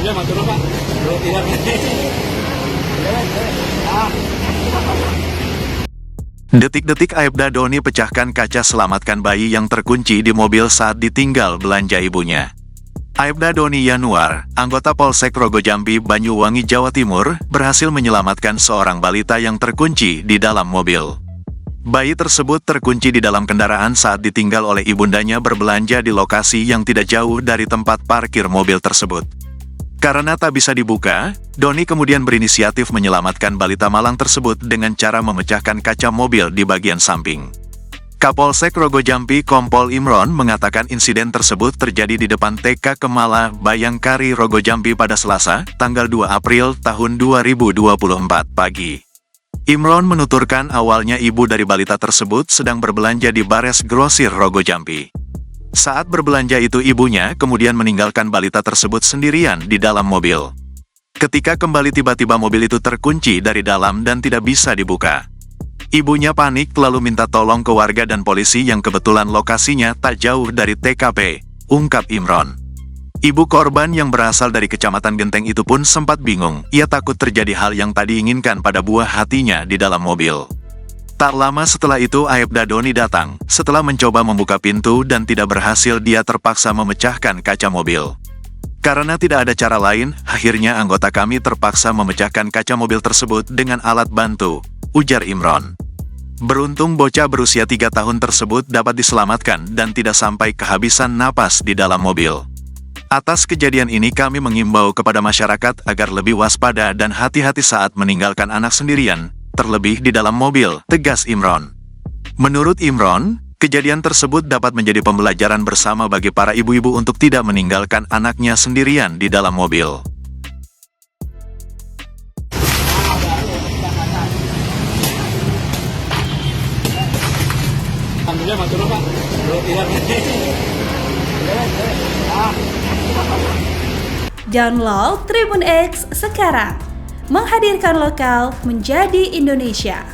Alhamdulillah matur Pak. Bro tidak. Detik-detik Aibda Doni pecahkan kaca selamatkan bayi yang terkunci di mobil saat ditinggal belanja ibunya. Aibda Doni Yanuar, anggota Polsek Rogojambi, Banyuwangi, Jawa Timur, berhasil menyelamatkan seorang balita yang terkunci di dalam mobil. Bayi tersebut terkunci di dalam kendaraan saat ditinggal oleh ibundanya berbelanja di lokasi yang tidak jauh dari tempat parkir mobil tersebut. Karena tak bisa dibuka, Doni kemudian berinisiatif menyelamatkan balita malang tersebut dengan cara memecahkan kaca mobil di bagian samping. Kapolsek Rogojambi Kompol Imron mengatakan insiden tersebut terjadi di depan TK Kemala Bayangkari Rogojambi pada Selasa, tanggal 2 April tahun 2024 pagi. Imron menuturkan awalnya ibu dari balita tersebut sedang berbelanja di Bares Grosir Rogojambi. Saat berbelanja itu ibunya kemudian meninggalkan balita tersebut sendirian di dalam mobil. Ketika kembali tiba-tiba mobil itu terkunci dari dalam dan tidak bisa dibuka. Ibunya panik lalu minta tolong ke warga dan polisi yang kebetulan lokasinya tak jauh dari TKP, ungkap Imron. Ibu korban yang berasal dari Kecamatan Genteng itu pun sempat bingung, ia takut terjadi hal yang tak diinginkan pada buah hatinya di dalam mobil. Tak lama setelah itu Aibda Doni datang, setelah mencoba membuka pintu dan tidak berhasil dia terpaksa memecahkan kaca mobil. Karena tidak ada cara lain, akhirnya anggota kami terpaksa memecahkan kaca mobil tersebut dengan alat bantu, ujar Imron. Beruntung bocah berusia 3 tahun tersebut dapat diselamatkan dan tidak sampai kehabisan napas di dalam mobil. Atas kejadian ini kami mengimbau kepada masyarakat agar lebih waspada dan hati-hati saat meninggalkan anak sendirian, terlebih di dalam mobil, tegas Imron. Menurut Imron, kejadian tersebut dapat menjadi pembelajaran bersama bagi para ibu-ibu untuk tidak meninggalkan anaknya sendirian di dalam mobil. Alhamdulillah matur Pak. Bro tidak. Download Tribun X sekarang, menghadirkan lokal menjadi Indonesia.